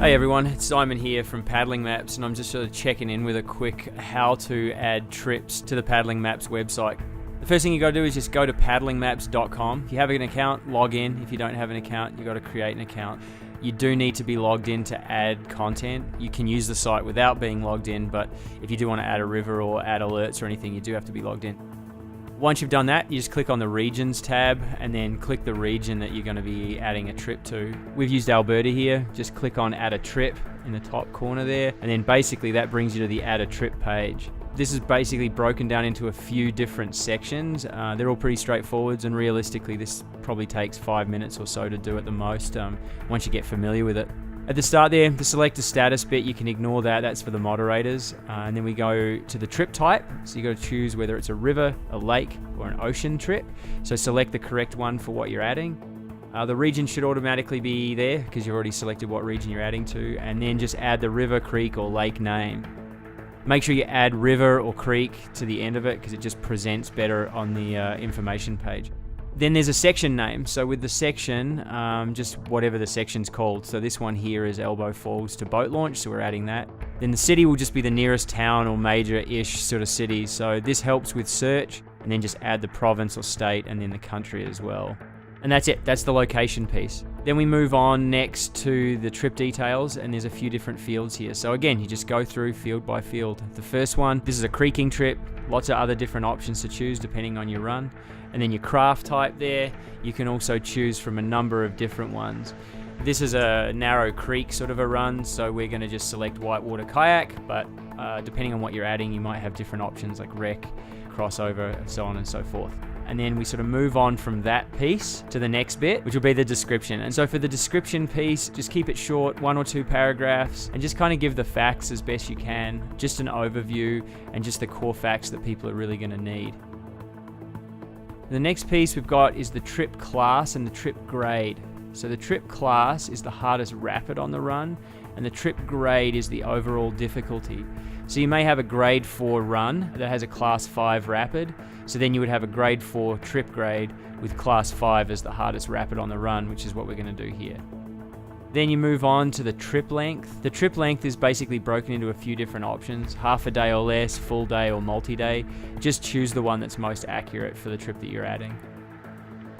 Hey everyone, it's Simon here from Paddling Maps, and I'm just sort of checking in with a quick how to add trips to the Paddling Maps website. The first thing you got to do is just go to paddlingmaps.com. If you have an account, log in. If you don't have an account, you got to create an account. You do need to be logged in to add content. You can use the site without being logged in, but if you do want to add a river or add alerts or anything, you do have to be logged in. Once you've done that, you just click on the Regions tab and then click the region that you're going to be adding a trip to. We've used Alberta here. Just click on Add a Trip in the top corner there, and then basically that brings you to the Add a Trip page. This is basically broken down into a few different sections. They're all pretty straightforward, and realistically this probably takes 5 minutes or so to do at the most once you get familiar with it. At the start there, the select a status bit, you can ignore that, that's for the moderators. And then we go to the trip type. So you got to choose whether it's a river, a lake, or an ocean trip. So select the correct one for what you're adding. The region should automatically be there because you've already selected what region you're adding to. And then just add the river, creek, or lake name. Make sure you add river or creek to the end of it because it just presents better on the information page. Then there's a section name. So with the section, just whatever the section's called. So this one here is Elbow Falls to boat launch, so we're adding that. Then the city will just be the nearest town or major-ish sort of city. So this helps with search, and then just add the province or state and then the country as well. And that's it, that's the location piece. Then we move on next to the trip details, and there's a few different fields here. So again, you just go through field by field. The first one, this is a creeking trip. Lots of other different options to choose depending on your run. And then your craft type there, you can also choose from a number of different ones. This is a narrow creek sort of a run, so we're going to just select whitewater kayak, but depending on what you're adding, you might have different options like wreck, crossover, and so on and so forth. And then we sort of move on from that piece to the next bit, which will be the description. And so for the description piece, just keep it short, 1 or 2 paragraphs, and just kind of give the facts as best you can, just an overview and just the core facts that people are really going to need. The next piece we've got is the trip class and the trip grade. So the trip class is the hardest rapid on the run, and the trip grade is the overall difficulty. So you may have a grade 4 run that has a class 5 rapid, so then you would have a grade 4 trip grade with class 5 as the hardest rapid on the run, which is what we're going to do here. Then you move on to the trip length. The trip length is basically broken into a few different options, half a day or less, full day or multi-day. Just choose the one that's most accurate for the trip that you're adding.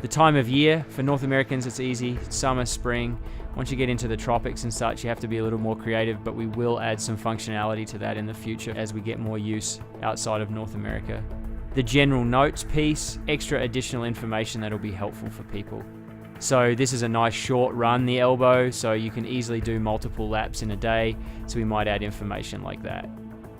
The time of year, for North Americans it's easy, summer, spring. Once you get into the tropics and such, you have to be a little more creative, but we will add some functionality to that in the future as we get more use outside of North America. The general notes piece, extra additional information that'll be helpful for people. So this is a nice short run, the Elbow, so you can easily do multiple laps in a day, so we might add information like that.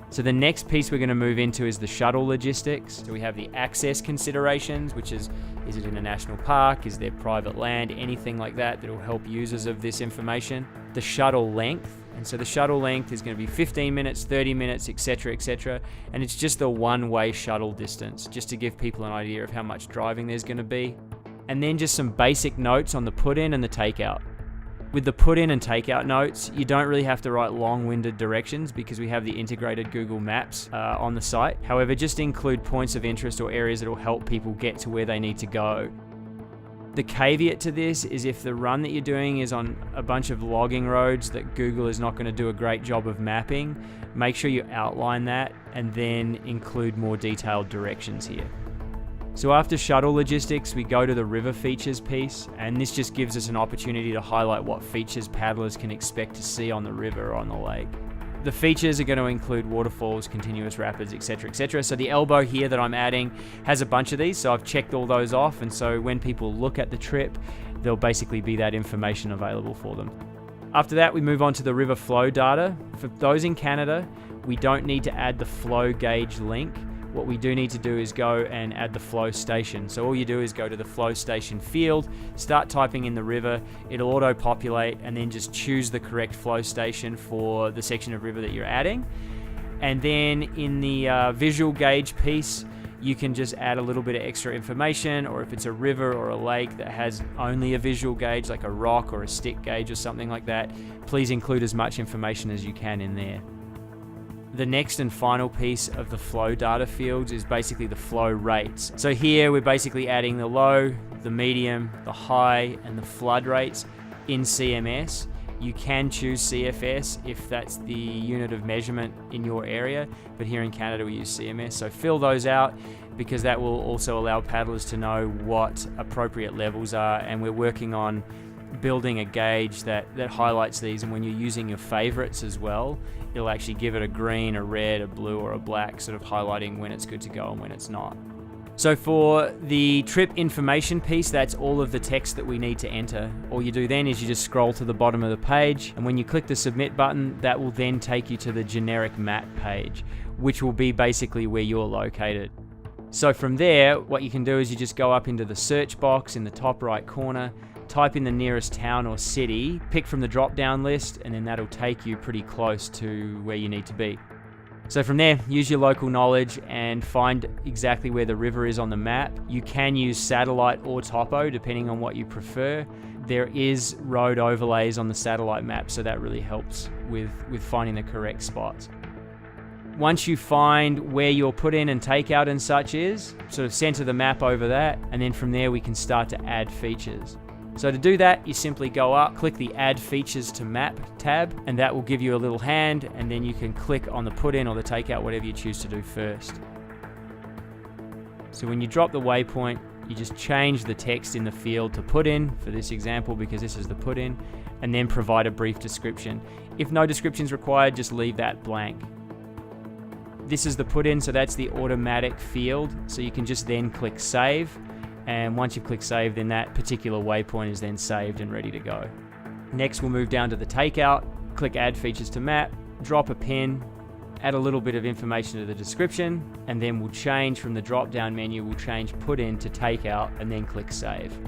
So the next piece we're going to move into is the Shuttle Logistics. So we have the access considerations, which is it in a national park, is there private land, anything like that will help users of this information. The Shuttle Length, and so the Shuttle Length is going to be 15 minutes, 30 minutes, etc., and it's just the one-way shuttle distance, just to give people an idea of how much driving there's going to be. And then just some basic notes on the put-in and the takeout. With the put-in and takeout notes, you don't really have to write long-winded directions because we have the integrated Google Maps on the site. However, just include points of interest or areas that will help people get to where they need to go. The caveat to this is if the run that you're doing is on a bunch of logging roads that Google is not going to do a great job of mapping, make sure you outline that and then include more detailed directions here. So after Shuttle Logistics, we go to the river features piece, and this just gives us an opportunity to highlight what features paddlers can expect to see on the river or on the lake. The features are going to include waterfalls, continuous rapids, etc. So the Elbow here that I'm adding has a bunch of these, so I've checked all those off, and so when people look at the trip, there'll basically be that information available for them. After that, we move on to the river flow data. For those in Canada, we don't need to add the flow gauge link. What we do need to do is go and add the flow station. So all you do is go to the flow station field, start typing in the river, it'll auto-populate, and then just choose the correct flow station for the section of river that you're adding. And then in the visual gauge piece, you can just add a little bit of extra information, or if it's a river or a lake that has only a visual gauge, like a rock or a stick gauge or something like that, please include as much information as you can in there. The next and final piece of the flow data fields is basically the flow rates. So here we're basically adding the low, the medium, the high, and the flood rates in CMS. You can choose CFS if that's the unit of measurement in your area, but here in Canada we use CMS. So fill those out, because that will also allow paddlers to know what appropriate levels are, and we're working on building a gauge that highlights these, and when you're using your favorites as well, it'll actually give it a green, a red, a blue, or a black, sort of highlighting when it's good to go and when it's not. So for the trip information piece, that's all of the text that we need to enter. All you do then is you just scroll to the bottom of the page, and when you click the submit button, that will then take you to the generic map page, which will be basically where you're located. So from there, what you can do is you just go up into the search box in the top right corner, type in the nearest town or city, pick from the drop-down list, and then that'll take you pretty close to where you need to be. So from there, use your local knowledge and find exactly where the river is on the map. You can use satellite or topo, depending on what you prefer. There is road overlays on the satellite map, so that really helps with finding the correct spots. Once you find where your put in and takeout and such is, sort of center the map over that, and then from there we can start to add features. So to do that, you simply go up, click the Add Features to Map tab, and that will give you a little hand, and then you can click on the put in or the takeout, whatever you choose to do first. So when you drop the waypoint, you just change the text in the field to put in, for this example, because this is the put in, and then provide a brief description. If no description is required, just leave that blank. This is the put in, so that's the automatic field, so you can just then click save, and once you've clicked save, then that particular waypoint is then saved and ready to go. Next, we'll move down to the takeout, click Add Features to Map, drop a pin, add a little bit of information to the description, and then we'll change from the drop-down menu, we'll change put in to takeout, and then click save.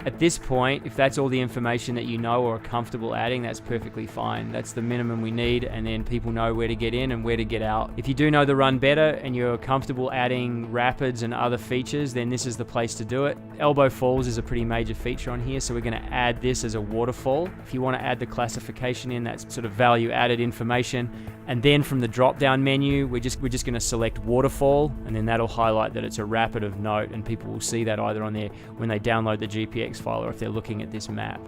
At this point, if that's all the information that you know or are comfortable adding, that's perfectly fine. That's the minimum we need, and then people know where to get in and where to get out. If you do know the run better and you're comfortable adding rapids and other features, then this is the place to do it. Elbow falls is a pretty major feature on here, so we're going to add this as a waterfall. If you want to add the classification in, that's sort of value-added information. And then from the drop-down menu, we're just going to select waterfall, and then that'll highlight that it's a rapid of note, and people will see that either on there when they download the GPX file or if they're looking at this map.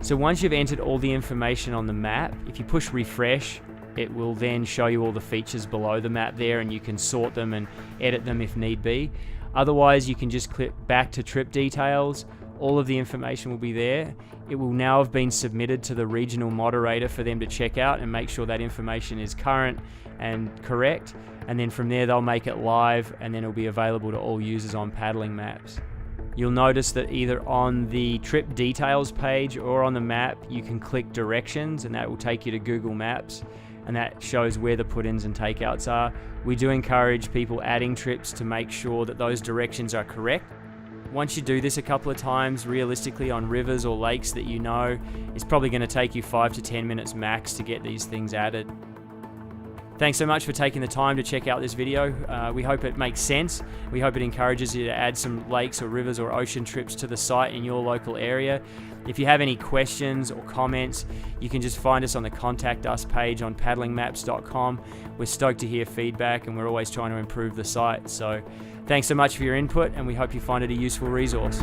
So once you've entered all the information on the map, if you push refresh, it will then show you all the features below the map there, and you can sort them and edit them if need be. Otherwise, you can just click back to trip details. All of the information will be there. It will now have been submitted to the regional moderator for them to check out and make sure that information is current and correct. And then from there, they'll make it live, and then it'll be available to all users on Paddling Maps. You'll notice that either on the trip details page or on the map, you can click directions, and that will take you to Google Maps, and that shows where the put-ins and takeouts are. We do encourage people adding trips to make sure that those directions are correct. Once you do this a couple of times, realistically on rivers or lakes that you know, it's probably going to take you 5 to 10 minutes max to get these things added. Thanks so much for taking the time to check out this video. We hope it makes sense. We hope it encourages you to add some lakes or rivers or ocean trips to the site in your local area. If you have any questions or comments, you can just find us on the Contact Us page on paddlingmaps.com. We're stoked to hear feedback, and we're always trying to improve the site. So thanks so much for your input, and we hope you find it a useful resource.